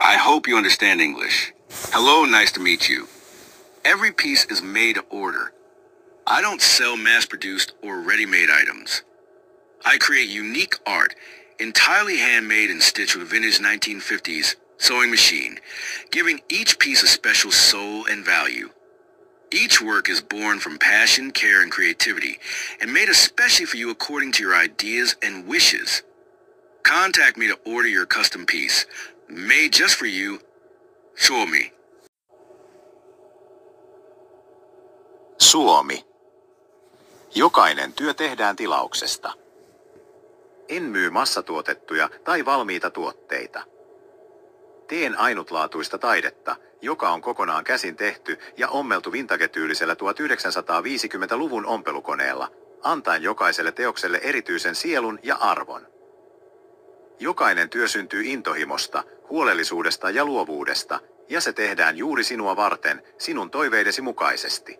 I hope you understand English. Hello, nice to meet you. Every piece is made to order. I don't sell mass-produced or ready-made items. I create unique art, entirely handmade and stitched with a vintage 1950s sewing machine, giving each piece a special soul and value. Each work is born from passion, care, and creativity, and made especially for you according to your ideas and wishes. Contact me to order your custom piece, made just for you. Suomi. Suomi. Jokainen työ tehdään tilauksesta. En myy massatuotettuja tai valmiita tuotteita. Teen ainutlaatuista taidetta, joka on kokonaan käsin tehty ja ommeltu vintage-tyylisellä 1950-luvun ompelukoneella, antaen jokaiselle teokselle erityisen sielun ja arvon. Jokainen työ syntyy intohimosta, huolellisuudesta ja luovuudesta, ja se tehdään juuri sinua varten, sinun toiveidesi mukaisesti.